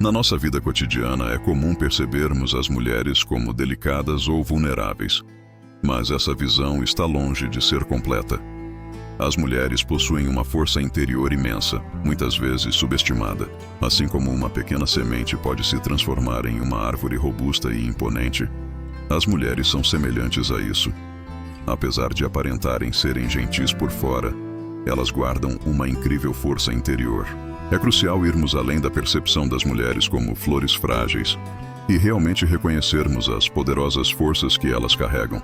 Na nossa vida cotidiana é comum percebermos as mulheres como delicadas ou vulneráveis, mas essa visão está longe de ser completa. As mulheres possuem uma força interior imensa, muitas vezes subestimada. Assim como uma pequena semente pode se transformar em uma árvore robusta e imponente, as mulheres são semelhantes a isso. Apesar de aparentarem serem gentis por fora, elas guardam uma incrível força interior. É crucial irmos além da percepção das mulheres como flores frágeis e realmente reconhecermos as poderosas forças que elas carregam.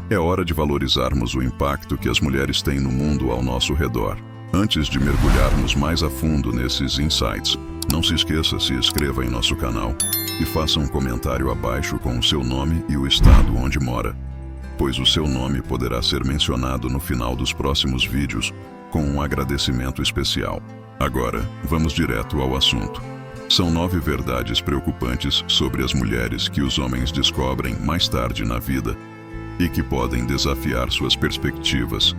É hora de valorizarmos o impacto que as mulheres têm no mundo ao nosso redor. Antes de mergulharmos mais a fundo nesses insights, não se esqueça, se inscreva em nosso canal e faça um comentário abaixo com o seu nome e o estado onde mora, pois o seu nome poderá ser mencionado no final dos próximos vídeos com um agradecimento especial. Agora, vamos direto ao assunto. São 9 verdades preocupantes sobre as mulheres que os homens descobrem mais tarde na vida e que podem desafiar suas perspectivas.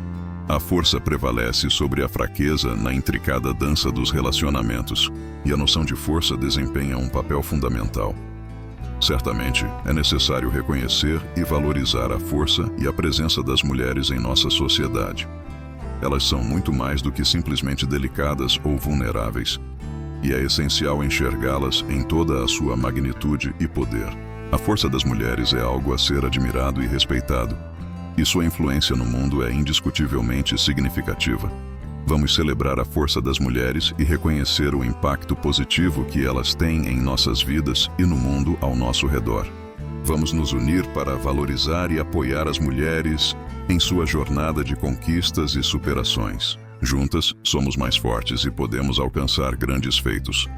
A força prevalece sobre a fraqueza na intricada dança dos relacionamentos, e a noção de força desempenha um papel fundamental. Certamente, é necessário reconhecer e valorizar a força e a presença das mulheres em nossa sociedade. Elas são muito mais do que simplesmente delicadas ou vulneráveis, e é essencial enxergá-las em toda a sua magnitude e poder. A força das mulheres é algo a ser admirado e respeitado, e sua influência no mundo é indiscutivelmente significativa. Vamos celebrar a força das mulheres e reconhecer o impacto positivo que elas têm em nossas vidas e no mundo ao nosso redor. Vamos nos unir para valorizar e apoiar as mulheres em sua jornada de conquistas e superações. Juntas, somos mais fortes e podemos alcançar grandes feitos.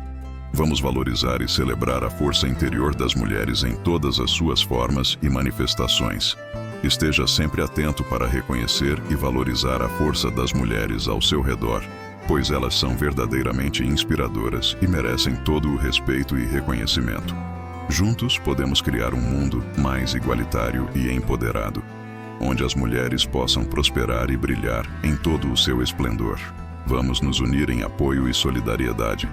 Vamos valorizar e celebrar a força interior das mulheres em todas as suas formas e manifestações. Esteja sempre atento para reconhecer e valorizar a força das mulheres ao seu redor, pois elas são verdadeiramente inspiradoras e merecem todo o respeito e reconhecimento. Juntos podemos criar um mundo mais igualitário e empoderado, onde as mulheres possam prosperar e brilhar em todo o seu esplendor. Vamos nos unir em apoio e solidariedade,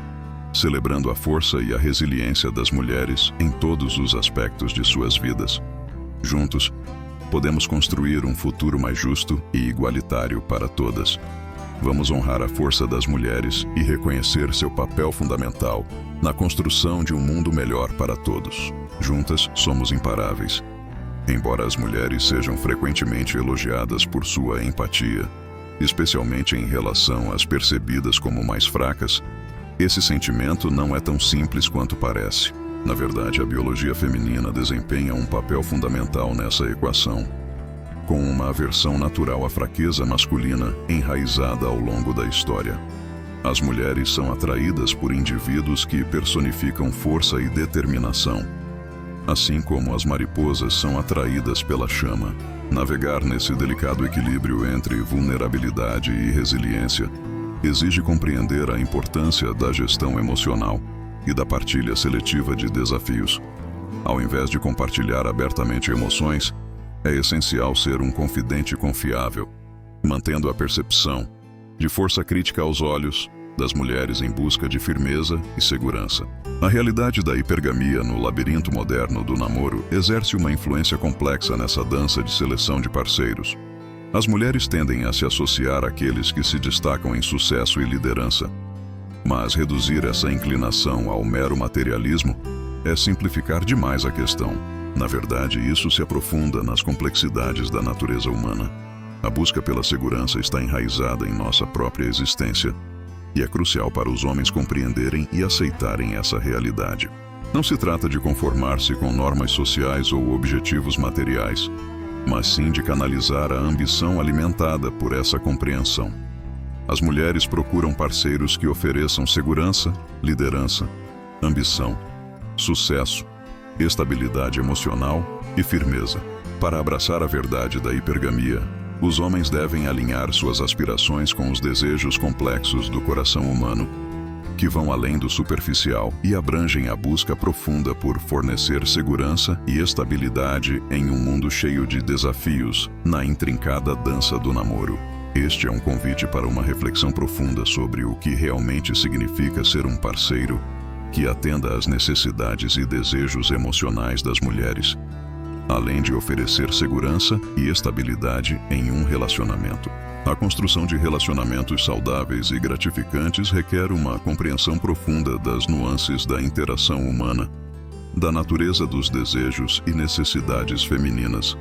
celebrando a força e a resiliência das mulheres em todos os aspectos de suas vidas. Juntos, podemos construir um futuro mais justo e igualitário para todas. Vamos honrar a força das mulheres e reconhecer seu papel fundamental na construção de um mundo melhor para todos. Juntas, somos imparáveis. Embora as mulheres sejam frequentemente elogiadas por sua empatia, especialmente em relação às percebidas como mais fracas, esse sentimento não é tão simples quanto parece. Na verdade, a biologia feminina desempenha um papel fundamental nessa equação, com uma aversão natural à fraqueza masculina enraizada ao longo da história. As mulheres são atraídas por indivíduos que personificam força e determinação, assim como as mariposas são atraídas pela chama. Navegar nesse delicado equilíbrio entre vulnerabilidade e resiliência exige compreender a importância da gestão emocional e da partilha seletiva de desafios. Ao invés de compartilhar abertamente emoções, é essencial ser um confidente confiável, mantendo a percepção de força crítica aos olhos das mulheres em busca de firmeza e segurança. A realidade da hipergamia no labirinto moderno do namoro exerce uma influência complexa nessa dança de seleção de parceiros. As mulheres tendem a se associar àqueles que se destacam em sucesso e liderança, mas reduzir essa inclinação ao mero materialismo é simplificar demais a questão. Na verdade, isso se aprofunda nas complexidades da natureza humana. A busca pela segurança está enraizada em nossa própria existência, e é crucial para os homens compreenderem e aceitarem essa realidade. Não se trata de conformar-se com normas sociais ou objetivos materiais, mas sim de canalizar a ambição alimentada por essa compreensão. As mulheres procuram parceiros que ofereçam segurança, liderança, ambição, sucesso, estabilidade emocional e firmeza. Para abraçar a verdade da hipergamia, os homens devem alinhar suas aspirações com os desejos complexos do coração humano, que vão além do superficial e abrangem a busca profunda por fornecer segurança e estabilidade em um mundo cheio de desafios na intrincada dança do namoro. Este é um convite para uma reflexão profunda sobre o que realmente significa ser um parceiro que atenda às necessidades e desejos emocionais das mulheres, além de oferecer segurança e estabilidade em um relacionamento. A construção de relacionamentos saudáveis e gratificantes requer uma compreensão profunda das nuances da interação humana, da natureza dos desejos e necessidades femininas,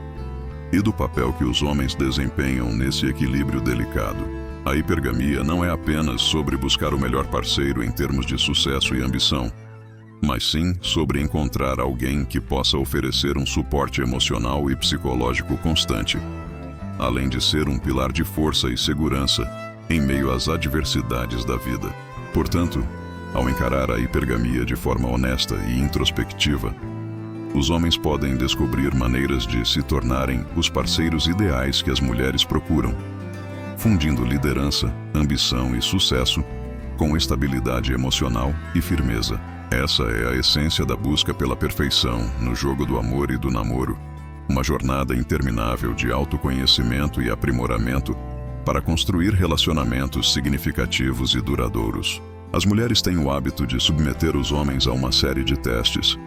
e do papel que os homens desempenham nesse equilíbrio delicado. A hipergamia não é apenas sobre buscar o melhor parceiro em termos de sucesso e ambição, mas sim sobre encontrar alguém que possa oferecer um suporte emocional e psicológico constante, além de ser um pilar de força e segurança em meio às adversidades da vida. Portanto, ao encarar a hipergamia de forma honesta e introspectiva, os homens podem descobrir maneiras de se tornarem os parceiros ideais que as mulheres procuram, fundindo liderança, ambição e sucesso com estabilidade emocional e firmeza. Essa é a essência da busca pela perfeição no jogo do amor e do namoro, uma jornada interminável de autoconhecimento e aprimoramento para construir relacionamentos significativos e duradouros. As mulheres têm o hábito de submeter os homens a uma série de testes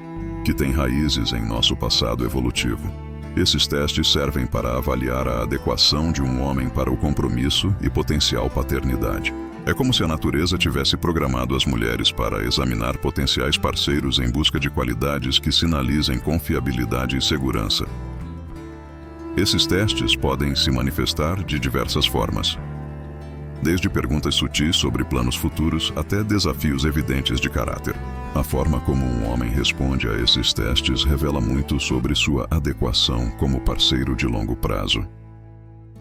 que têm raízes em nosso passado evolutivo. Esses testes servem para avaliar a adequação de um homem para o compromisso e potencial paternidade. É como se a natureza tivesse programado as mulheres para examinar potenciais parceiros em busca de qualidades que sinalizem confiabilidade e segurança. Esses testes podem se manifestar de diversas formas, desde perguntas sutis sobre planos futuros até desafios evidentes de caráter. A forma como um homem responde a esses testes revela muito sobre sua adequação como parceiro de longo prazo.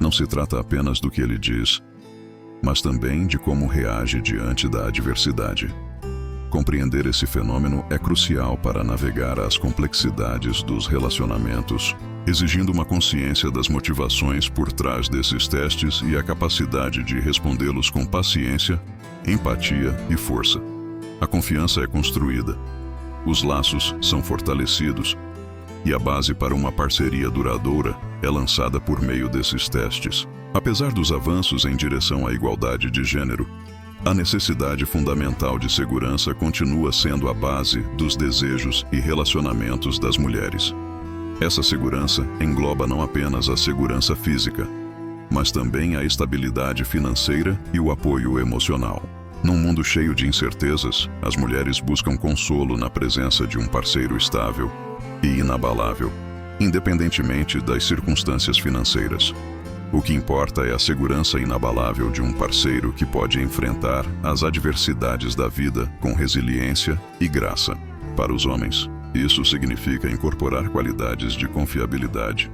Não se trata apenas do que ele diz, mas também de como reage diante da adversidade. Compreender esse fenômeno é crucial para navegar as complexidades dos relacionamentos, exigindo uma consciência das motivações por trás desses testes e a capacidade de respondê-los com paciência, empatia e força. A confiança é construída, os laços são fortalecidos e a base para uma parceria duradoura é lançada por meio desses testes. Apesar dos avanços em direção à igualdade de gênero, a necessidade fundamental de segurança continua sendo a base dos desejos e relacionamentos das mulheres. Essa segurança engloba não apenas a segurança física, mas também a estabilidade financeira e o apoio emocional. Num mundo cheio de incertezas, as mulheres buscam consolo na presença de um parceiro estável e inabalável, independentemente das circunstâncias financeiras. O que importa é a segurança inabalável de um parceiro que pode enfrentar as adversidades da vida com resiliência e graça. Para os homens, isso significa incorporar qualidades de confiabilidade,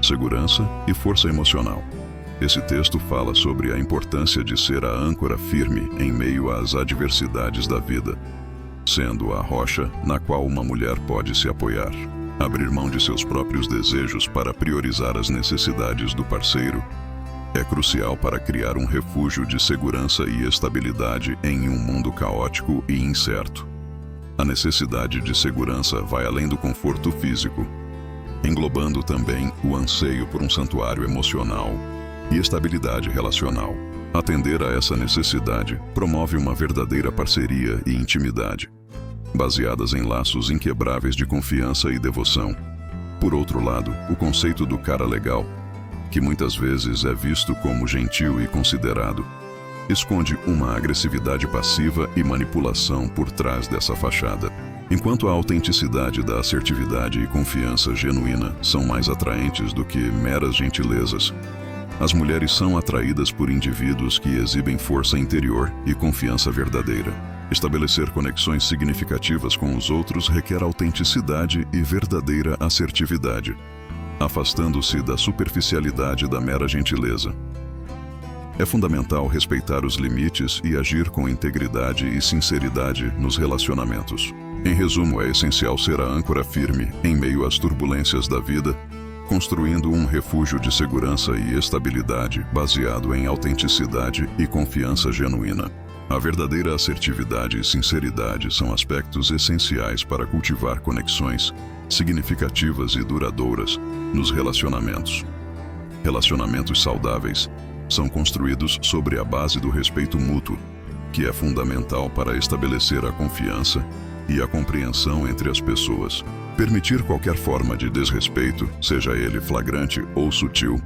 segurança e força emocional. Esse texto fala sobre a importância de ser a âncora firme em meio às adversidades da vida, sendo a rocha na qual uma mulher pode se apoiar. Abrir mão de seus próprios desejos para priorizar as necessidades do parceiro é crucial para criar um refúgio de segurança e estabilidade em um mundo caótico e incerto. A necessidade de segurança vai além do conforto físico, englobando também o anseio por um santuário emocional e estabilidade relacional. Atender a essa necessidade promove uma verdadeira parceria e intimidade, baseadas em laços inquebráveis de confiança e devoção. Por outro lado, o conceito do cara legal, que muitas vezes é visto como gentil e considerado, esconde uma agressividade passiva e manipulação por trás dessa fachada. Enquanto a autenticidade da assertividade e confiança genuína são mais atraentes do que meras gentilezas, as mulheres são atraídas por indivíduos que exibem força interior e confiança verdadeira. Estabelecer conexões significativas com os outros requer autenticidade e verdadeira assertividade, afastando-se da superficialidade da mera gentileza. É fundamental respeitar os limites e agir com integridade e sinceridade nos relacionamentos. Em resumo, é essencial ser a âncora firme em meio às turbulências da vida, construindo um refúgio de segurança e estabilidade baseado em autenticidade e confiança genuína. A verdadeira assertividade e sinceridade são aspectos essenciais para cultivar conexões significativas e duradouras nos relacionamentos. Relacionamentos saudáveis são construídos sobre a base do respeito mútuo, que é fundamental para estabelecer a confiança e a compreensão entre as pessoas. Permitir qualquer forma de desrespeito, seja ele flagrante ou sutil,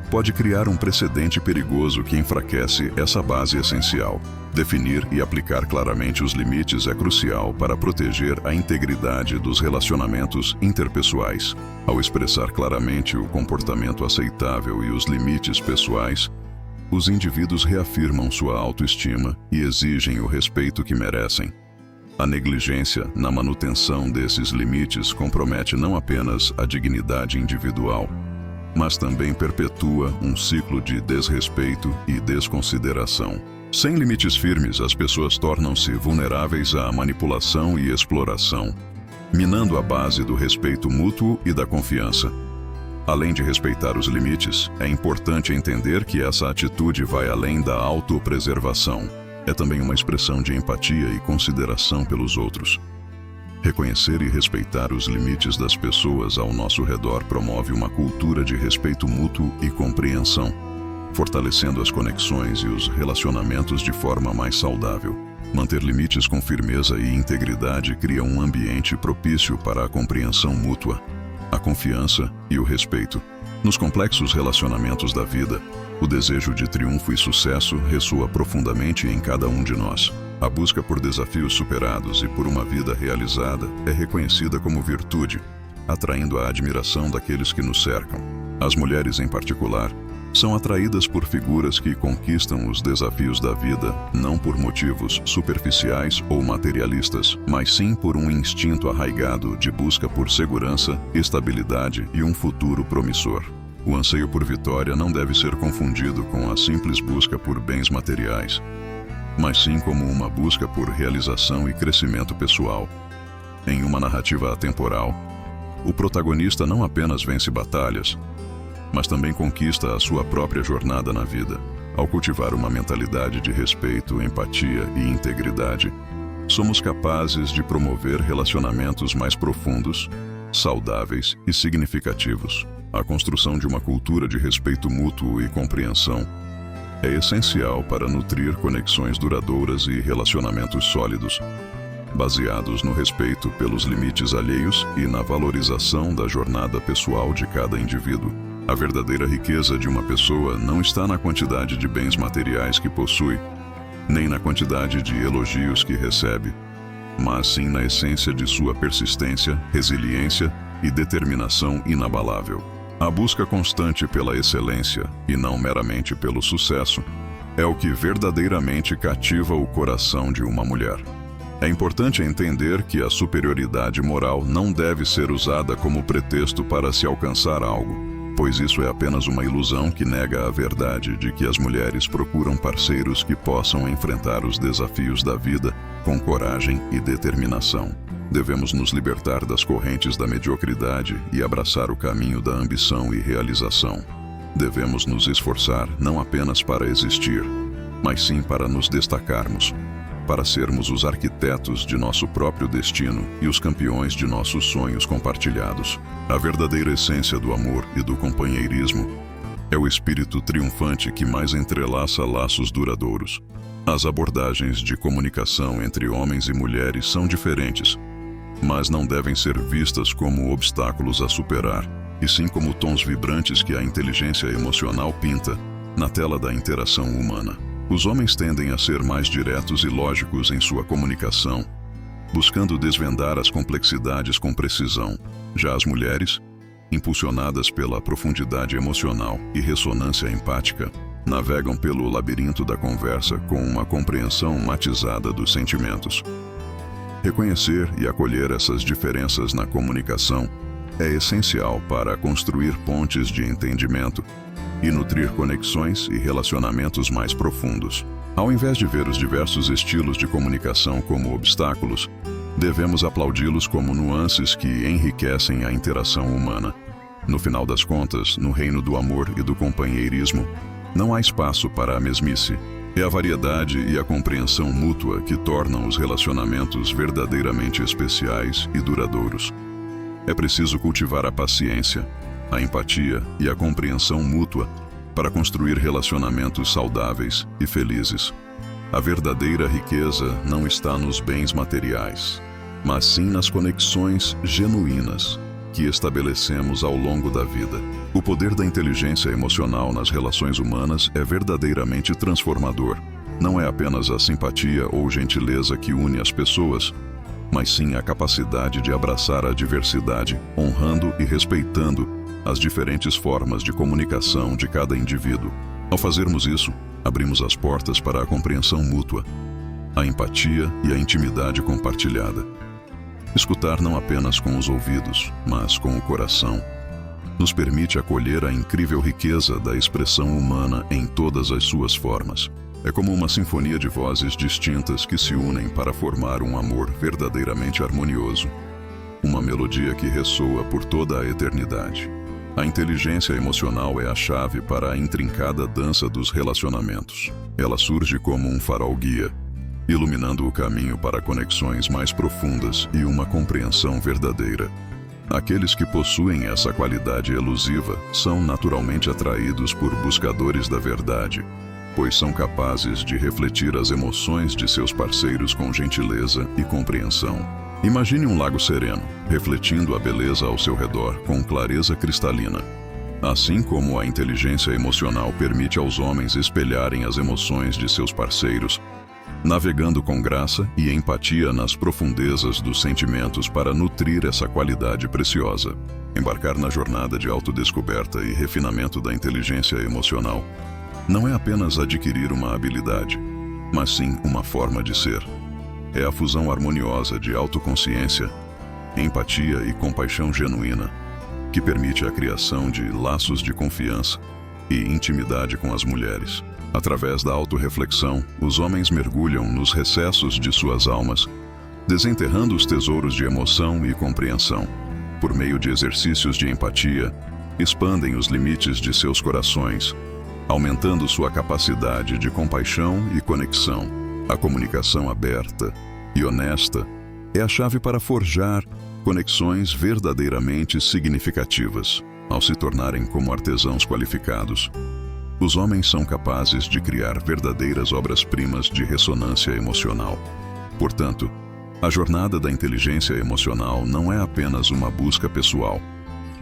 pode criar um precedente perigoso que enfraquece essa base essencial. Definir e aplicar claramente os limites é crucial para proteger a integridade dos relacionamentos interpessoais. Ao expressar claramente o comportamento aceitável e os limites pessoais, os indivíduos reafirmam sua autoestima e exigem o respeito que merecem. A negligência na manutenção desses limites compromete não apenas a dignidade individual, mas também perpetua um ciclo de desrespeito e desconsideração. Sem limites firmes, as pessoas tornam-se vulneráveis à manipulação e exploração, minando a base do respeito mútuo e da confiança. Além de respeitar os limites, é importante entender que essa atitude vai além da autopreservação. É também uma expressão de empatia e consideração pelos outros. Reconhecer e respeitar os limites das pessoas ao nosso redor promove uma cultura de respeito mútuo e compreensão, fortalecendo as conexões e os relacionamentos de forma mais saudável. Manter limites com firmeza e integridade cria um ambiente propício para a compreensão mútua, a confiança e o respeito. Nos complexos relacionamentos da vida, o desejo de triunfo e sucesso ressoa profundamente em cada um de nós. A busca por desafios superados e por uma vida realizada é reconhecida como virtude, atraindo a admiração daqueles que nos cercam. As mulheres, em particular, são atraídas por figuras que conquistam os desafios da vida não por motivos superficiais ou materialistas, mas sim por um instinto arraigado de busca por segurança, estabilidade e um futuro promissor. O anseio por vitória não deve ser confundido com a simples busca por bens materiais, mas sim como uma busca por realização e crescimento pessoal. Em uma narrativa atemporal, o protagonista não apenas vence batalhas, mas também conquista a sua própria jornada na vida. Ao cultivar uma mentalidade de respeito, empatia e integridade, somos capazes de promover relacionamentos mais profundos, saudáveis e significativos. A construção de uma cultura de respeito mútuo e compreensão é essencial para nutrir conexões duradouras e relacionamentos sólidos, baseados no respeito pelos limites alheios e na valorização da jornada pessoal de cada indivíduo. A verdadeira riqueza de uma pessoa não está na quantidade de bens materiais que possui, nem na quantidade de elogios que recebe, mas sim na essência de sua persistência, resiliência e determinação inabalável. A busca constante pela excelência, e não meramente pelo sucesso, é o que verdadeiramente cativa o coração de uma mulher. É importante entender que a superioridade moral não deve ser usada como pretexto para se alcançar algo, pois isso é apenas uma ilusão que nega a verdade de que as mulheres procuram parceiros que possam enfrentar os desafios da vida com coragem e determinação. Devemos nos libertar das correntes da mediocridade e abraçar o caminho da ambição e realização. Devemos nos esforçar não apenas para existir, mas sim para nos destacarmos, para sermos os arquitetos de nosso próprio destino e os campeões de nossos sonhos compartilhados. A verdadeira essência do amor e do companheirismo é o espírito triunfante que mais entrelaça laços duradouros. As abordagens de comunicação entre homens e mulheres são diferentes, mas não devem ser vistas como obstáculos a superar, e sim como tons vibrantes que a inteligência emocional pinta na tela da interação humana. Os homens tendem a ser mais diretos e lógicos em sua comunicação, buscando desvendar as complexidades com precisão. Já as mulheres, impulsionadas pela profundidade emocional e ressonância empática, navegam pelo labirinto da conversa com uma compreensão matizada dos sentimentos. Reconhecer e acolher essas diferenças na comunicação é essencial para construir pontes de entendimento e nutrir conexões e relacionamentos mais profundos. Ao invés de ver os diversos estilos de comunicação como obstáculos, devemos aplaudi-los como nuances que enriquecem a interação humana. No final das contas, no reino do amor e do companheirismo, não há espaço para a mesmice. É a variedade e a compreensão mútua que tornam os relacionamentos verdadeiramente especiais e duradouros. É preciso cultivar a paciência, a empatia e a compreensão mútua para construir relacionamentos saudáveis e felizes. A verdadeira riqueza não está nos bens materiais, mas sim nas conexões genuínas que estabelecemos ao longo da vida. O poder da inteligência emocional nas relações humanas é verdadeiramente transformador. Não é apenas a simpatia ou gentileza que une as pessoas, mas sim a capacidade de abraçar a diversidade, honrando e respeitando as diferentes formas de comunicação de cada indivíduo. Ao fazermos isso, abrimos as portas para a compreensão mútua, a empatia e a intimidade compartilhada. Escutar não apenas com os ouvidos, mas com o coração, nos permite acolher a incrível riqueza da expressão humana em todas as suas formas. É como uma sinfonia de vozes distintas que se unem para formar um amor verdadeiramente harmonioso, uma melodia que ressoa por toda a eternidade. A inteligência emocional é a chave para a intrincada dança dos relacionamentos. Ela surge como um farol guia, iluminando o caminho para conexões mais profundas e uma compreensão verdadeira. Aqueles que possuem essa qualidade elusiva são naturalmente atraídos por buscadores da verdade, pois são capazes de refletir as emoções de seus parceiros com gentileza e compreensão. Imagine um lago sereno, refletindo a beleza ao seu redor com clareza cristalina. Assim como a inteligência emocional permite aos homens espelharem as emoções de seus parceiros, navegando com graça e empatia nas profundezas dos sentimentos para nutrir essa qualidade preciosa. Embarcar na jornada de autodescoberta e refinamento da inteligência emocional não é apenas adquirir uma habilidade, mas sim uma forma de ser. É a fusão harmoniosa de autoconsciência, empatia e compaixão genuína, que permite a criação de laços de confiança e intimidade com as mulheres. Através da autorreflexão, os homens mergulham nos recessos de suas almas, desenterrando os tesouros de emoção e compreensão. Por meio de exercícios de empatia, expandem os limites de seus corações, aumentando sua capacidade de compaixão e conexão. A comunicação aberta e honesta é a chave para forjar conexões verdadeiramente significativas. Ao se tornarem como artesãos qualificados, os homens são capazes de criar verdadeiras obras-primas de ressonância emocional. Portanto, a jornada da inteligência emocional não é apenas uma busca pessoal,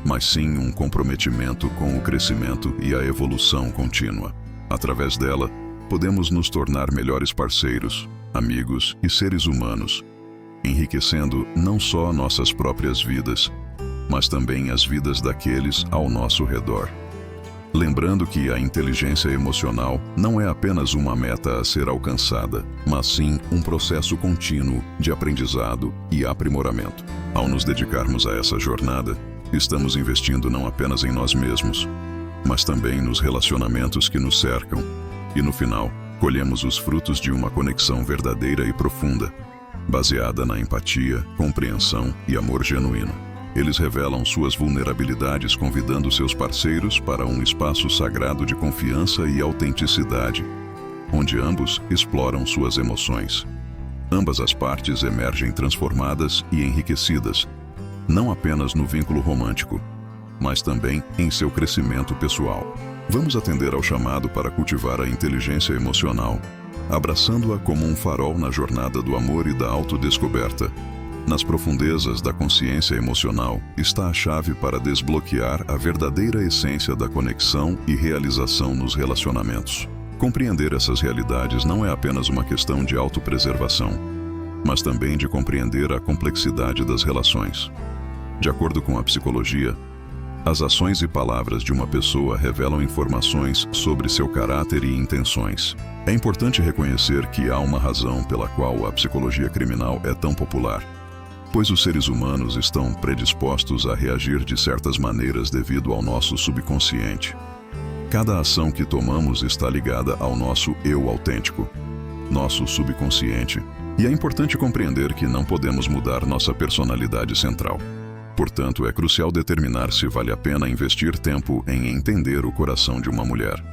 mas sim um comprometimento com o crescimento e a evolução contínua. Através dela, podemos nos tornar melhores parceiros, amigos e seres humanos, enriquecendo não só nossas próprias vidas, mas também as vidas daqueles ao nosso redor. Lembrando que a inteligência emocional não é apenas uma meta a ser alcançada, mas sim um processo contínuo de aprendizado e aprimoramento. Ao nos dedicarmos a essa jornada, estamos investindo não apenas em nós mesmos, mas também nos relacionamentos que nos cercam, e no final, colhemos os frutos de uma conexão verdadeira e profunda, baseada na empatia, compreensão e amor genuíno. Eles revelam suas vulnerabilidades, convidando seus parceiros para um espaço sagrado de confiança e autenticidade, onde ambos exploram suas emoções. Ambas as partes emergem transformadas e enriquecidas, não apenas no vínculo romântico, mas também em seu crescimento pessoal. Vamos atender ao chamado para cultivar a inteligência emocional, abraçando-a como um farol na jornada do amor e da autodescoberta. Nas profundezas da consciência emocional está a chave para desbloquear a verdadeira essência da conexão e realização nos relacionamentos. Compreender essas realidades não é apenas uma questão de autopreservação, mas também de compreender a complexidade das relações. De acordo com a psicologia, as ações e palavras de uma pessoa revelam informações sobre seu caráter e intenções. É importante reconhecer que há uma razão pela qual a psicologia criminal é tão popular, pois os seres humanos estão predispostos a reagir de certas maneiras devido ao nosso subconsciente. Cada ação que tomamos está ligada ao nosso eu autêntico, nosso subconsciente, e é importante compreender que não podemos mudar nossa personalidade central. Portanto, é crucial determinar se vale a pena investir tempo em entender o coração de uma mulher.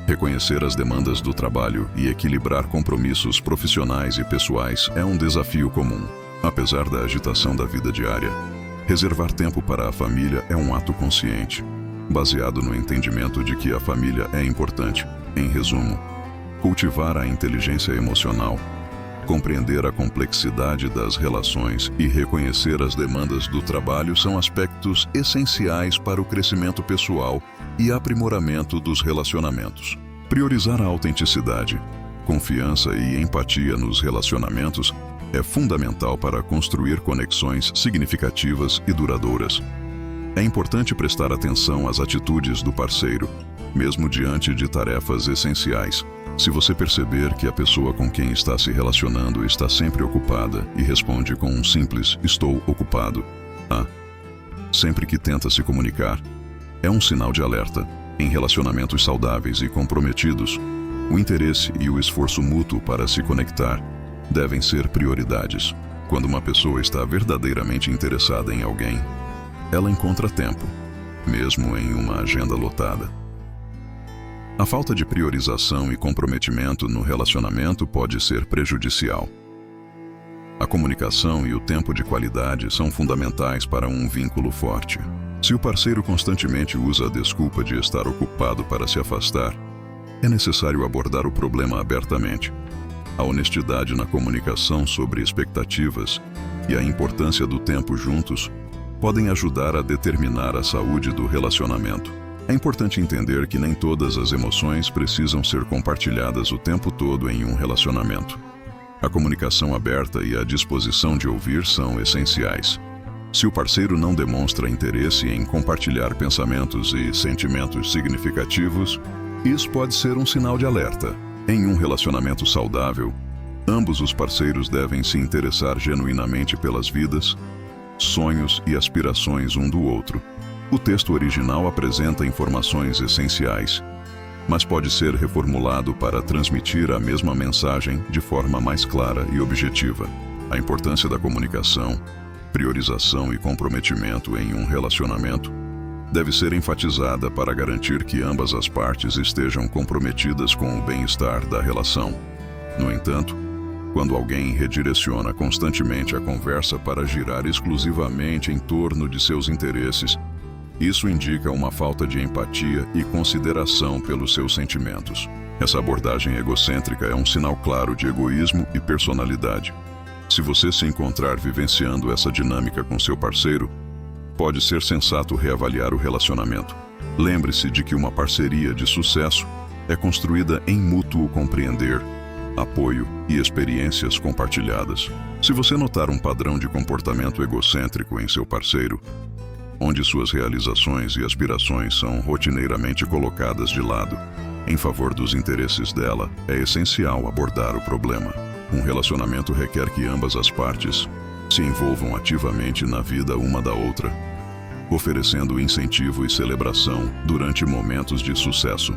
Reconhecer as demandas do trabalho e equilibrar compromissos profissionais e pessoais é um desafio comum. Apesar da agitação da vida diária, reservar tempo para a família é um ato consciente, baseado no entendimento de que a família é importante. Em resumo, Cultivar a inteligência emocional, compreender a complexidade das relações e reconhecer as demandas do trabalho são aspectos essenciais para o crescimento pessoal e aprimoramento dos relacionamentos. Priorizar a autenticidade, confiança e empatia nos relacionamentos é fundamental para construir conexões significativas e duradouras. É importante prestar atenção às atitudes do parceiro, mesmo diante de tarefas essenciais. Se você perceber que a pessoa com quem está se relacionando está sempre ocupada e responde com um simples "estou ocupado", sempre que tenta se comunicar, é um sinal de alerta. Em relacionamentos saudáveis e comprometidos, o interesse e o esforço mútuo para se conectar devem ser prioridades. Quando uma pessoa está verdadeiramente interessada em alguém, ela encontra tempo, mesmo em uma agenda lotada. A falta de priorização e comprometimento no relacionamento pode ser prejudicial. A comunicação e o tempo de qualidade são fundamentais para um vínculo forte. Se o parceiro constantemente usa a desculpa de estar ocupado para se afastar, é necessário abordar o problema abertamente. A honestidade na comunicação sobre expectativas e a importância do tempo juntos podem ajudar a determinar a saúde do relacionamento. É importante entender que nem todas as emoções precisam ser compartilhadas o tempo todo em um relacionamento. A comunicação aberta e a disposição de ouvir são essenciais. Se o parceiro não demonstra interesse em compartilhar pensamentos e sentimentos significativos, isso pode ser um sinal de alerta. Em um relacionamento saudável, ambos os parceiros devem se interessar genuinamente pelas vidas, sonhos e aspirações um do outro. O texto original apresenta informações essenciais, mas pode ser reformulado para transmitir a mesma mensagem de forma mais clara e objetiva. A importância da comunicação, priorização e comprometimento em um relacionamento deve ser enfatizada para garantir que ambas as partes estejam comprometidas com o bem-estar da relação. No entanto, quando alguém redireciona constantemente a conversa para girar exclusivamente em torno de seus interesses, isso indica uma falta de empatia e consideração pelos seus sentimentos. Essa abordagem egocêntrica é um sinal claro de egoísmo e personalidade. Se você se encontrar vivenciando essa dinâmica com seu parceiro, pode ser sensato reavaliar o relacionamento. Lembre-se de que uma parceria de sucesso é construída em mútuo compreender, apoio e experiências compartilhadas. Se você notar um padrão de comportamento egocêntrico em seu parceiro, onde suas realizações e aspirações são rotineiramente colocadas de lado em favor dos interesses dela, é essencial abordar o problema. Um relacionamento requer que ambas as partes se envolvam ativamente na vida uma da outra, oferecendo incentivo e celebração durante momentos de sucesso.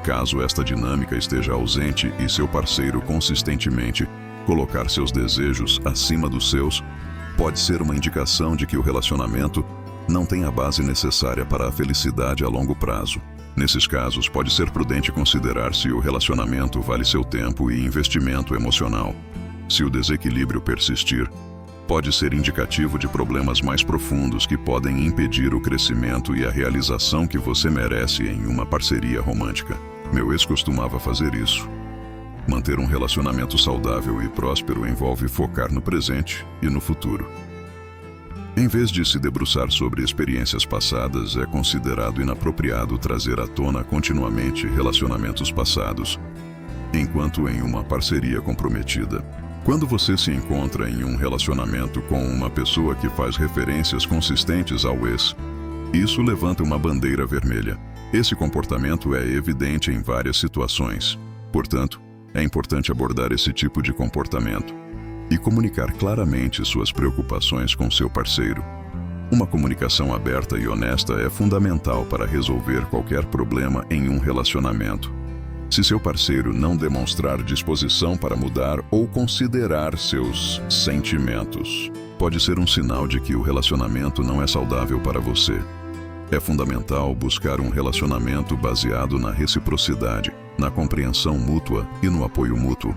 Caso esta dinâmica esteja ausente e seu parceiro consistentemente colocar seus desejos acima dos seus, pode ser uma indicação de que o relacionamento não tem a base necessária para a felicidade a longo prazo. Nesses casos, pode ser prudente considerar se o relacionamento vale seu tempo e investimento emocional. Se o desequilíbrio persistir, pode ser indicativo de problemas mais profundos que podem impedir o crescimento e a realização que você merece em uma parceria romântica. Meu ex costumava fazer isso. Manter um relacionamento saudável e próspero envolve focar no presente e no futuro. Em vez de se debruçar sobre experiências passadas, é considerado inapropriado trazer à tona continuamente relacionamentos passados, enquanto em uma parceria comprometida. Quando você se encontra em um relacionamento com uma pessoa que faz referências consistentes ao ex, isso levanta uma bandeira vermelha. Esse comportamento é evidente em várias situações. Portanto, é importante abordar esse tipo de comportamento e comunicar claramente suas preocupações com seu parceiro. Uma comunicação aberta e honesta é fundamental para resolver qualquer problema em um relacionamento. Se seu parceiro não demonstrar disposição para mudar ou considerar seus sentimentos, pode ser um sinal de que o relacionamento não é saudável para você. É fundamental buscar um relacionamento baseado na reciprocidade, na compreensão mútua e no apoio mútuo.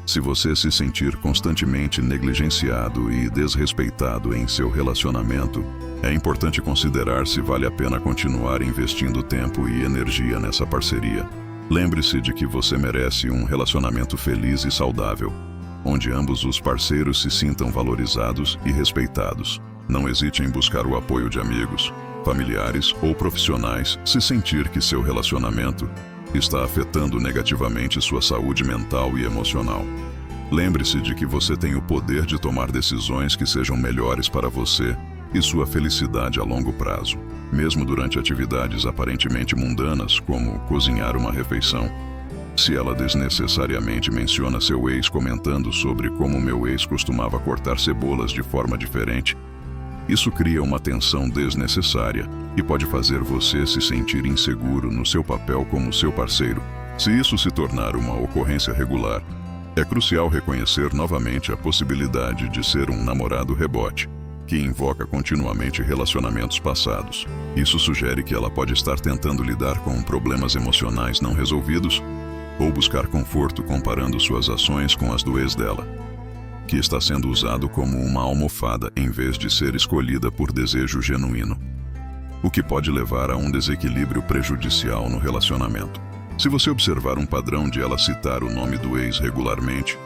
Se você se sentir constantemente negligenciado e desrespeitado em seu relacionamento, é importante considerar se vale a pena continuar investindo tempo e energia nessa parceria. Lembre-se de que você merece um relacionamento feliz e saudável, onde ambos os parceiros se sintam valorizados e respeitados. Não hesite em buscar o apoio de amigos, familiares ou profissionais se sentir que seu relacionamento está afetando negativamente sua saúde mental e emocional. Lembre-se de que você tem o poder de tomar decisões que sejam melhores para você e sua felicidade a longo prazo, mesmo durante atividades aparentemente mundanas, como cozinhar uma refeição. Se ela desnecessariamente menciona seu ex comentando sobre como meu ex costumava cortar cebolas de forma diferente, isso cria uma tensão desnecessária e pode fazer você se sentir inseguro no seu papel como seu parceiro. Se isso se tornar uma ocorrência regular, é crucial reconhecer novamente a possibilidade de ser um namorado rebote, que invoca continuamente relacionamentos passados. Isso sugere que ela pode estar tentando lidar com problemas emocionais não resolvidos ou buscar conforto comparando suas ações com as do ex dela, que está sendo usado como uma almofada em vez de ser escolhida por desejo genuíno, o que pode levar a um desequilíbrio prejudicial no relacionamento. Se você observar um padrão de ela citar o nome do ex regularmente,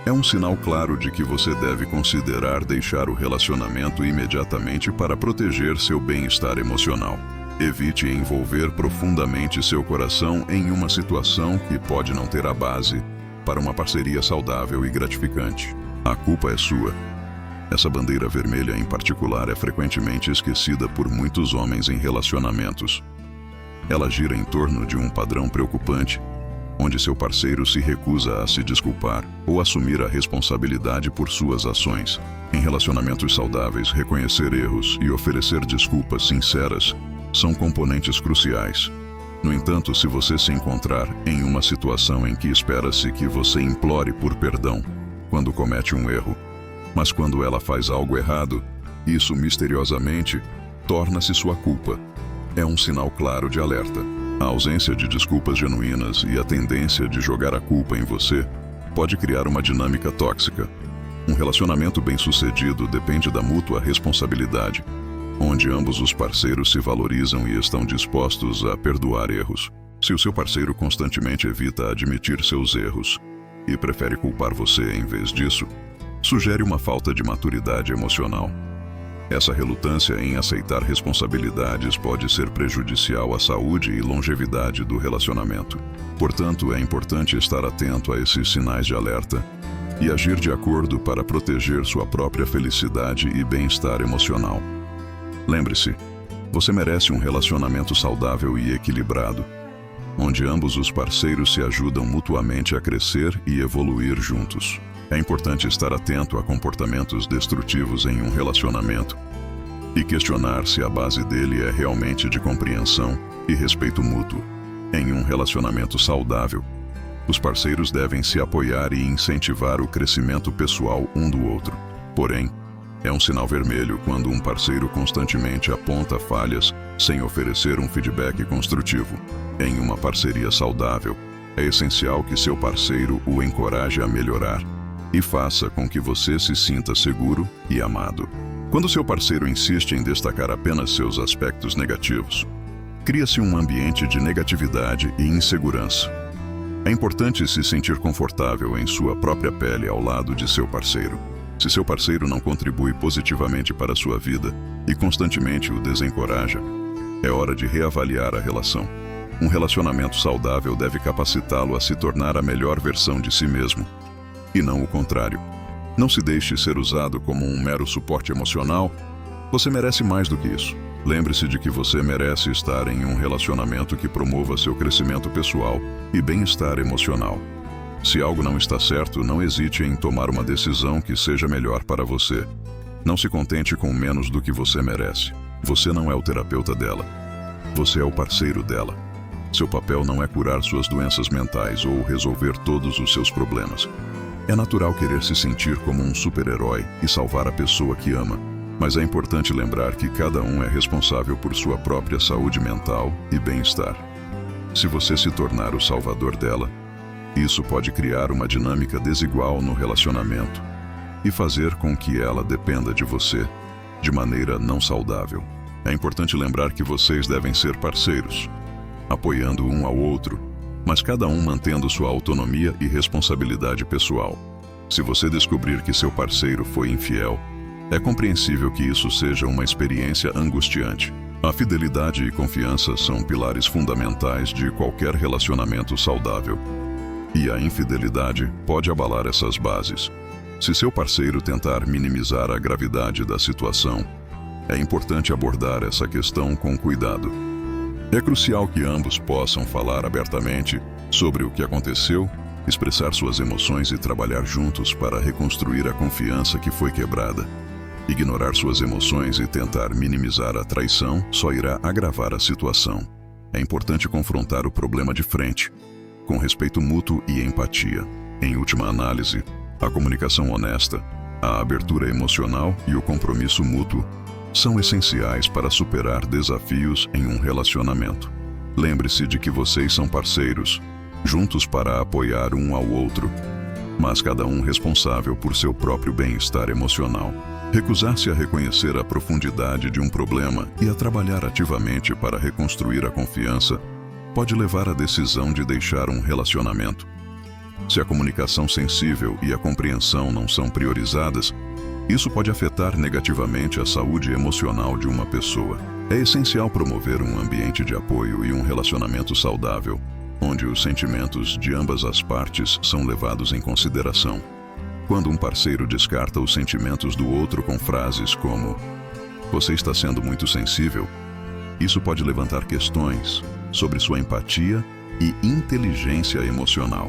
é um sinal claro de que você deve considerar deixar o relacionamento imediatamente para proteger seu bem-estar emocional. Evite envolver profundamente seu coração em uma situação que pode não ter a base para uma parceria saudável e gratificante. A culpa é sua. Essa bandeira vermelha em particular é frequentemente esquecida por muitos homens em relacionamentos. Ela gira em torno de um padrão preocupante, onde seu parceiro se recusa a se desculpar ou assumir a responsabilidade por suas ações. Em relacionamentos saudáveis, reconhecer erros e oferecer desculpas sinceras são componentes cruciais. No entanto, se você se encontrar em uma situação em que espera-se que você implore por perdão quando comete um erro, mas quando ela faz algo errado, isso misteriosamente torna-se sua culpa, é um sinal claro de alerta. A ausência de desculpas genuínas e a tendência de jogar a culpa em você pode criar uma dinâmica tóxica. Um relacionamento bem-sucedido depende da mútua responsabilidade, onde ambos os parceiros se valorizam e estão dispostos a perdoar erros. Se o seu parceiro constantemente evita admitir seus erros e prefere culpar você em vez disso, sugere uma falta de maturidade emocional. Essa relutância em aceitar responsabilidades pode ser prejudicial à saúde e longevidade do relacionamento. Portanto, é importante estar atento a esses sinais de alerta e agir de acordo para proteger sua própria felicidade e bem-estar emocional. Lembre-se, você merece um relacionamento saudável e equilibrado, onde ambos os parceiros se ajudam mutuamente a crescer e evoluir juntos. É importante estar atento a comportamentos destrutivos em um relacionamento e questionar se a base dele é realmente de compreensão e respeito mútuo. Em um relacionamento saudável, os parceiros devem se apoiar e incentivar o crescimento pessoal um do outro. Porém, é um sinal vermelho quando um parceiro constantemente aponta falhas sem oferecer um feedback construtivo. Em uma parceria saudável, é essencial que seu parceiro o encoraje a melhorar e faça com que você se sinta seguro e amado. Quando seu parceiro insiste em destacar apenas seus aspectos negativos, cria-se um ambiente de negatividade e insegurança. É importante se sentir confortável em sua própria pele ao lado de seu parceiro. Se seu parceiro não contribui positivamente para a sua vida e constantemente o desencoraja, é hora de reavaliar a relação. Um relacionamento saudável deve capacitá-lo a se tornar a melhor versão de si mesmo, e não o contrário. Não se deixe ser usado como um mero suporte emocional. Você merece mais do que isso. Lembre-se de que você merece estar em um relacionamento que promova seu crescimento pessoal e bem-estar emocional. Se algo não está certo, não hesite em tomar uma decisão que seja melhor para você. Não se contente com menos do que você merece. Você não é o terapeuta dela. Você é o parceiro dela. Seu papel não é curar suas doenças mentais ou resolver todos os seus problemas. É natural querer se sentir como um super-herói e salvar a pessoa que ama, mas é importante lembrar que cada um é responsável por sua própria saúde mental e bem-estar. Se você se tornar o salvador dela, isso pode criar uma dinâmica desigual no relacionamento e fazer com que ela dependa de você de maneira não saudável. É importante lembrar que vocês devem ser parceiros, apoiando um ao outro, mas cada um mantendo sua autonomia e responsabilidade pessoal. Se você descobrir que seu parceiro foi infiel, é compreensível que isso seja uma experiência angustiante. A fidelidade e confiança são pilares fundamentais de qualquer relacionamento saudável. E a infidelidade pode abalar essas bases. Se seu parceiro tentar minimizar a gravidade da situação, é importante abordar essa questão com cuidado. É crucial que ambos possam falar abertamente sobre o que aconteceu, expressar suas emoções e trabalhar juntos para reconstruir a confiança que foi quebrada. Ignorar suas emoções e tentar minimizar a traição só irá agravar a situação. É importante confrontar o problema de frente, com respeito mútuo e empatia. Em última análise, a comunicação honesta, a abertura emocional e o compromisso mútuo são essenciais para superar desafios em um relacionamento. Lembre-se de que vocês são parceiros, juntos para apoiar um ao outro, mas cada um responsável por seu próprio bem-estar emocional. Recusar-se a reconhecer a profundidade de um problema e a trabalhar ativamente para reconstruir a confiança pode levar à decisão de deixar um relacionamento. Se a comunicação sensível e a compreensão não são priorizadas, isso pode afetar negativamente a saúde emocional de uma pessoa. É essencial promover um ambiente de apoio e um relacionamento saudável, onde os sentimentos de ambas as partes são levados em consideração. Quando um parceiro descarta os sentimentos do outro com frases como "você está sendo muito sensível", isso pode levantar questões sobre sua empatia e inteligência emocional.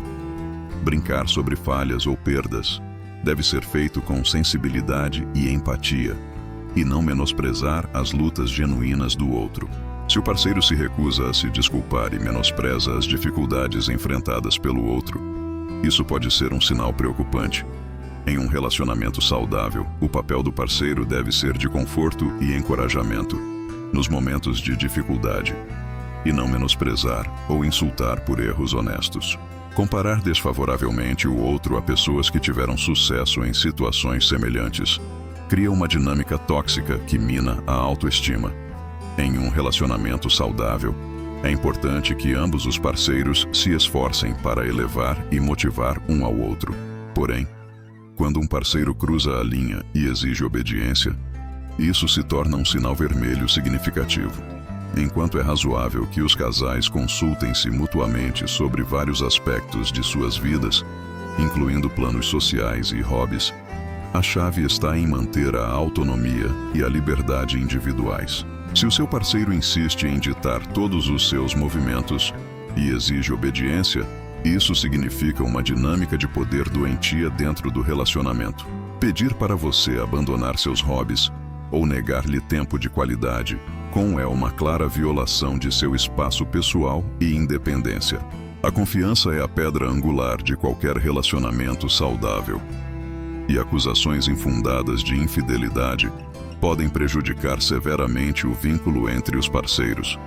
Brincar sobre falhas ou perdas deve ser feito com sensibilidade e empatia, e não menosprezar as lutas genuínas do outro. Se o parceiro se recusa a se desculpar e menospreza as dificuldades enfrentadas pelo outro, isso pode ser um sinal preocupante. Em um relacionamento saudável, o papel do parceiro deve ser de conforto e encorajamento nos momentos de dificuldade, e não menosprezar ou insultar por erros honestos. Comparar desfavoravelmente o outro a pessoas que tiveram sucesso em situações semelhantes cria uma dinâmica tóxica que mina a autoestima. Em um relacionamento saudável, é importante que ambos os parceiros se esforcem para elevar e motivar um ao outro. Porém, quando um parceiro cruza a linha e exige obediência, isso se torna um sinal vermelho significativo. Enquanto é razoável que os casais consultem-se mutuamente sobre vários aspectos de suas vidas, incluindo planos sociais e hobbies, a chave está em manter a autonomia e a liberdade individuais. Se o seu parceiro insiste em ditar todos os seus movimentos e exige obediência, isso significa uma dinâmica de poder doentia dentro do relacionamento. Pedir para você abandonar seus hobbies ou negar-lhe tempo de qualidade é uma clara violação de seu espaço pessoal e independência. A confiança é a pedra angular de qualquer relacionamento saudável, e acusações infundadas de infidelidade podem prejudicar severamente o vínculo entre os parceiros.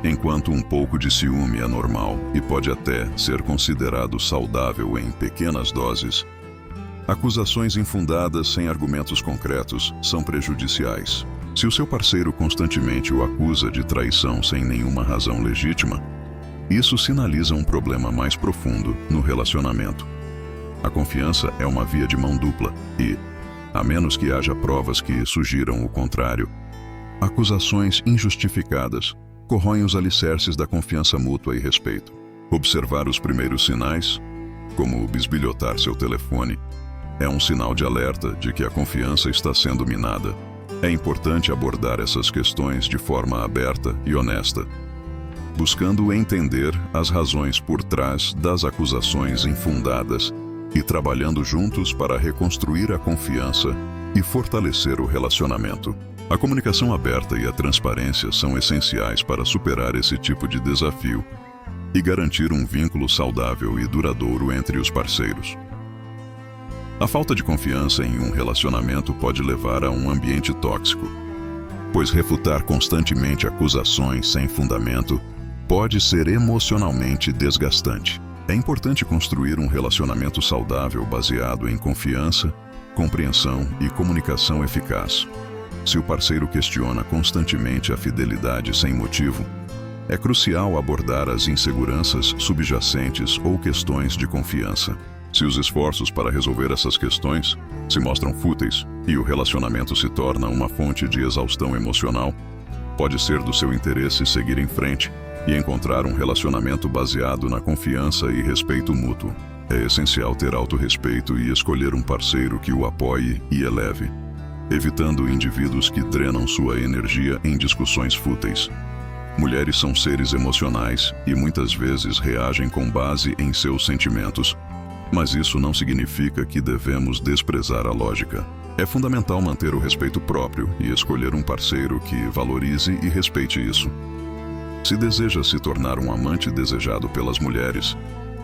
Enquanto um pouco de ciúme é normal e pode até ser considerado saudável em pequenas doses, acusações infundadas sem argumentos concretos são prejudiciais. Se o seu parceiro constantemente o acusa de traição sem nenhuma razão legítima, isso sinaliza um problema mais profundo no relacionamento. A confiança é uma via de mão dupla e, a menos que haja provas que sugiram o contrário, acusações injustificadas corroem os alicerces da confiança mútua e respeito. Observar os primeiros sinais, como bisbilhotar seu telefone, é um sinal de alerta de que a confiança está sendo minada. É importante abordar essas questões de forma aberta e honesta, buscando entender as razões por trás das acusações infundadas e trabalhando juntos para reconstruir a confiança e fortalecer o relacionamento. A comunicação aberta e a transparência são essenciais para superar esse tipo de desafio e garantir um vínculo saudável e duradouro entre os parceiros. A falta de confiança em um relacionamento pode levar a um ambiente tóxico, pois refutar constantemente acusações sem fundamento pode ser emocionalmente desgastante. É importante construir um relacionamento saudável baseado em confiança, compreensão e comunicação eficaz. Se o parceiro questiona constantemente a fidelidade sem motivo, É crucial abordar as inseguranças subjacentes ou questões de confiança. Se os esforços para resolver essas questões se mostram fúteis e o relacionamento se torna uma fonte de exaustão emocional, pode ser do seu interesse seguir em frente e encontrar um relacionamento baseado na confiança e respeito mútuo. É essencial ter autorrespeito e escolher um parceiro que o apoie e eleve, evitando indivíduos que drenam sua energia em discussões fúteis. Mulheres são seres emocionais e muitas vezes reagem com base em seus sentimentos, mas isso não significa que devemos desprezar a lógica. É fundamental manter o respeito próprio e escolher um parceiro que valorize e respeite isso. Se deseja se tornar um amante desejado pelas mulheres,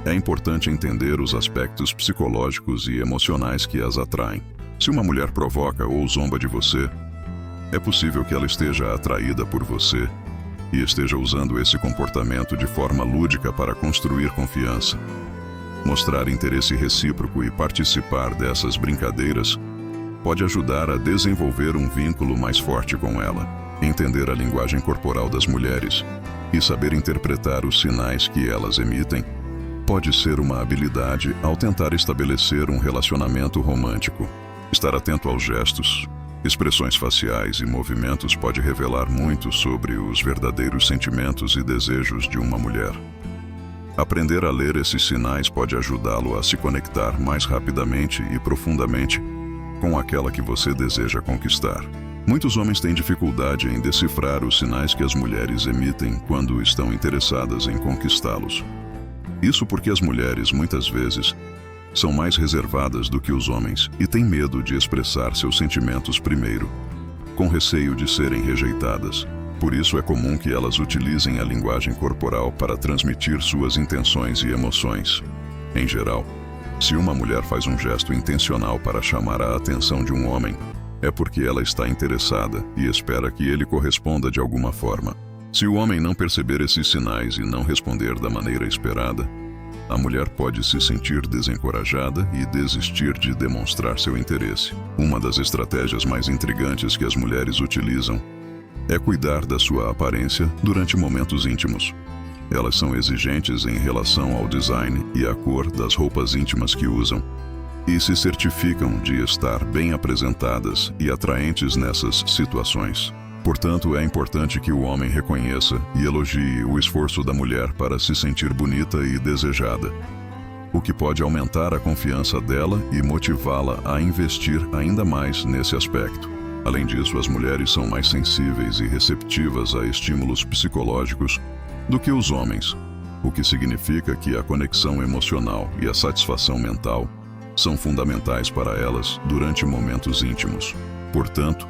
é importante entender os aspectos psicológicos e emocionais que as atraem. Se uma mulher provoca ou zomba de você, é possível que ela esteja atraída por você e esteja usando esse comportamento de forma lúdica para construir confiança. Mostrar interesse recíproco e participar dessas brincadeiras pode ajudar a desenvolver um vínculo mais forte com ela. Entender a linguagem corporal das mulheres e saber interpretar os sinais que elas emitem pode ser uma habilidade ao tentar estabelecer um relacionamento romântico. Estar atento aos gestos, expressões faciais e movimentos pode revelar muito sobre os verdadeiros sentimentos e desejos de uma mulher. Aprender a ler esses sinais pode ajudá-lo a se conectar mais rapidamente e profundamente com aquela que você deseja conquistar. Muitos homens têm dificuldade em decifrar os sinais que as mulheres emitem quando estão interessadas em conquistá-los. Isso porque as mulheres, muitas vezes, são mais reservadas do que os homens e têm medo de expressar seus sentimentos primeiro, com receio de serem rejeitadas. Por isso é comum que elas utilizem a linguagem corporal para transmitir suas intenções e emoções. Em geral, se uma mulher faz um gesto intencional para chamar a atenção de um homem, é porque ela está interessada e espera que ele corresponda de alguma forma. Se o homem não perceber esses sinais e não responder da maneira esperada, a mulher pode se sentir desencorajada e desistir de demonstrar seu interesse. Uma das estratégias mais intrigantes que as mulheres utilizam é cuidar da sua aparência durante momentos íntimos. Elas são exigentes em relação ao design e à cor das roupas íntimas que usam, e se certificam de estar bem apresentadas e atraentes nessas situações. Portanto, é importante que o homem reconheça e elogie o esforço da mulher para se sentir bonita e desejada, o que pode aumentar a confiança dela e motivá-la a investir ainda mais nesse aspecto. Além disso, as mulheres são mais sensíveis e receptivas a estímulos psicológicos do que os homens, o que significa que a conexão emocional e a satisfação mental são fundamentais para elas durante momentos íntimos. Portanto,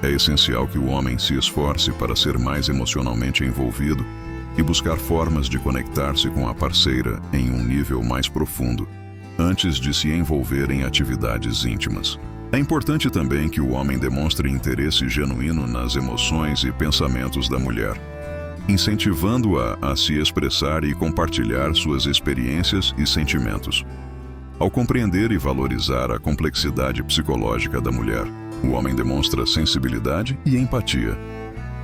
é essencial que o homem se esforce para ser mais emocionalmente envolvido e buscar formas de conectar-se com a parceira em um nível mais profundo, antes de se envolver em atividades íntimas. É importante também que o homem demonstre interesse genuíno nas emoções e pensamentos da mulher, incentivando-a a se expressar e compartilhar suas experiências e sentimentos. Ao compreender e valorizar a complexidade psicológica da mulher, o homem demonstra sensibilidade e empatia,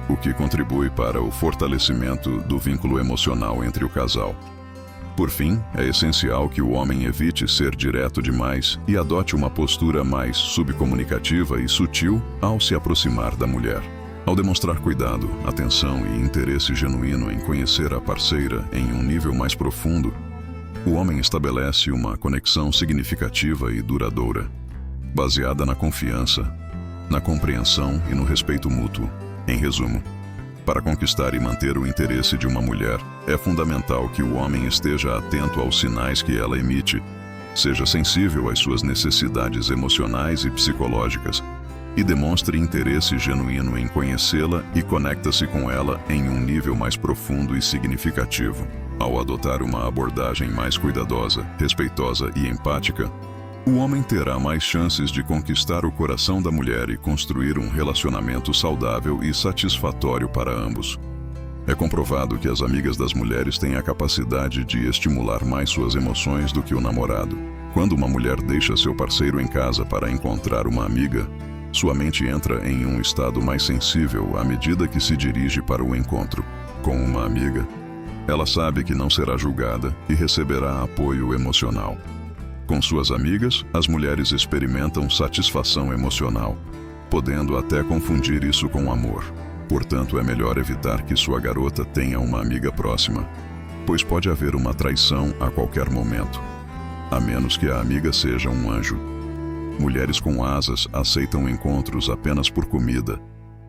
o que contribui para o fortalecimento do vínculo emocional entre o casal. Por fim, é essencial que o homem evite ser direto demais e adote uma postura mais subcomunicativa e sutil ao se aproximar da mulher. Ao demonstrar cuidado, atenção e interesse genuíno em conhecer a parceira em um nível mais profundo, o homem estabelece uma conexão significativa e duradoura, baseada na confiança, na compreensão e no respeito mútuo. Em resumo, para conquistar e manter o interesse de uma mulher, é fundamental que o homem esteja atento aos sinais que ela emite, seja sensível às suas necessidades emocionais e psicológicas, e demonstre interesse genuíno em conhecê-la e conecta-se com ela em um nível mais profundo e significativo. Ao adotar uma abordagem mais cuidadosa, respeitosa e empática, o homem terá mais chances de conquistar o coração da mulher e construir um relacionamento saudável e satisfatório para ambos. É comprovado que as amigas das mulheres têm a capacidade de estimular mais suas emoções do que o namorado. Quando uma mulher deixa seu parceiro em casa para encontrar uma amiga, sua mente entra em um estado mais sensível à medida que se dirige para o encontro. Com uma amiga, ela sabe que não será julgada e receberá apoio emocional. Com suas amigas, as mulheres experimentam satisfação emocional, podendo até confundir isso com amor. Portanto, é melhor evitar que sua garota tenha uma amiga próxima, pois pode haver uma traição a qualquer momento, a menos que a amiga seja um anjo. Mulheres com asas aceitam encontros apenas por comida,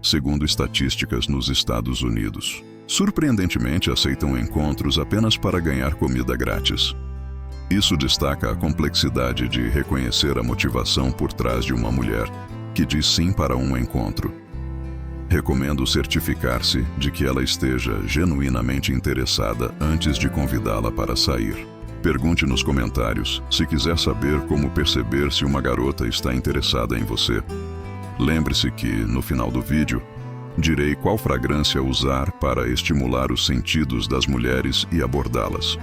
segundo estatísticas nos Estados Unidos. Surpreendentemente, aceitam encontros apenas para ganhar comida grátis. Isso destaca a complexidade de reconhecer a motivação por trás de uma mulher que diz sim para um encontro. Recomendo certificar-se de que ela esteja genuinamente interessada antes de convidá-la para sair. Pergunte nos comentários se quiser saber como perceber se uma garota está interessada em você. Lembre-se que, no final do vídeo, direi qual fragrância usar para estimular os sentidos das mulheres e abordá-las.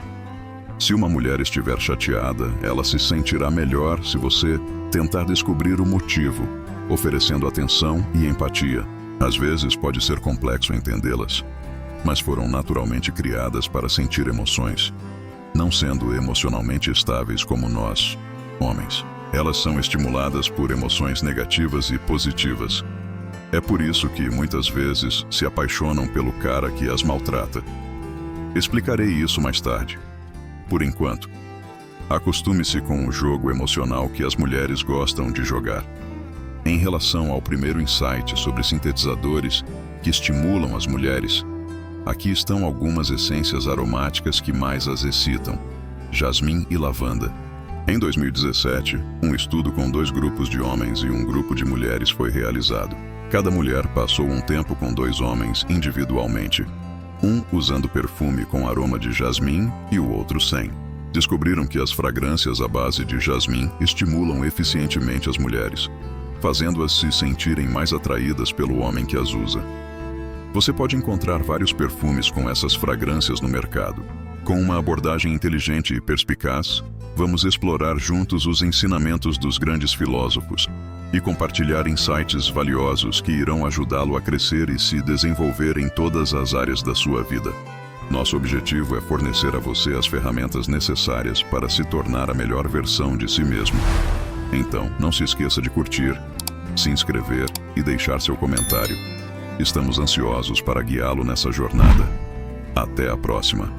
Se uma mulher estiver chateada, ela se sentirá melhor se você tentar descobrir o motivo, oferecendo atenção e empatia. Às vezes pode ser complexo entendê-las, mas foram naturalmente criadas para sentir emoções, não sendo emocionalmente estáveis como nós, homens. Elas são estimuladas por emoções negativas e positivas. É por isso que muitas vezes se apaixonam pelo cara que as maltrata. Explicarei isso mais tarde. Por enquanto, acostume-se com o jogo emocional que as mulheres gostam de jogar. Em relação ao primeiro insight sobre sintetizadores que estimulam as mulheres, aqui estão algumas essências aromáticas que mais as excitam: jasmim e lavanda. Em 2017, um estudo com 2 grupos de homens e um grupo de mulheres foi realizado. Cada mulher passou um tempo com 2 homens individualmente, um usando perfume com aroma de jasmim e o outro sem. Descobriram que as fragrâncias à base de jasmim estimulam eficientemente as mulheres, fazendo-as se sentirem mais atraídas pelo homem que as usa. Você pode encontrar vários perfumes com essas fragrâncias no mercado. Com uma abordagem inteligente e perspicaz, vamos explorar juntos os ensinamentos dos grandes filósofos e compartilhar insights valiosos que irão ajudá-lo a crescer e se desenvolver em todas as áreas da sua vida. Nosso objetivo é fornecer a você as ferramentas necessárias para se tornar a melhor versão de si mesmo. Então, não se esqueça de curtir, se inscrever e deixar seu comentário. Estamos ansiosos para guiá-lo nessa jornada. Até a próxima!